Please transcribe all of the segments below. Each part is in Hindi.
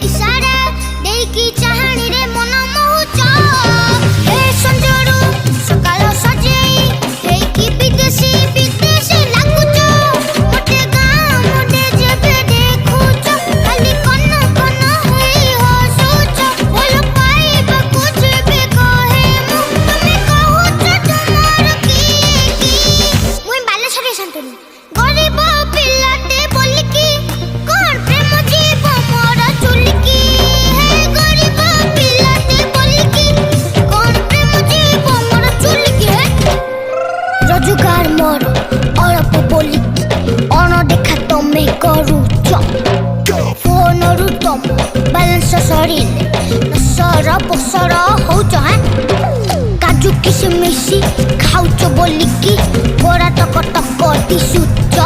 इशारा देकी चाहणी रे मन मोहुच ए संजरू सकाळ सजेई देकी विदेशी विदेशी लागुच मोटे गाँ मोटे जेबे देखुच खाली कन कन होई हसुच बोल पाइबा कुछ भी कहे मु तुमे कहूच तुमार की मुई बालेश्वरी संतनी गरीब पिलाटे बोलिकी कोन प्रेम जीव मोर चुलिकी हे गरीब पिलाटे बोलिकी कोन प्रेम जीव मोर चुलिकी रोजगार मोर अल्प बोली अनदेखा तमे करूच फोन रु तम बैलेंस सरिले नसर बसर होच काजू किसमिसी खाउच बोलिकी गोरा तक तक दिशुच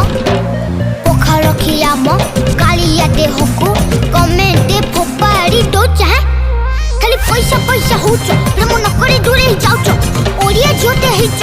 पोखर खियाम कालिया देहको कमेंटे फोपाड़ी दौच खाली पैसा पैसा होच प्रेम नकरी दूरे जाउच ओडिया झोटे हिच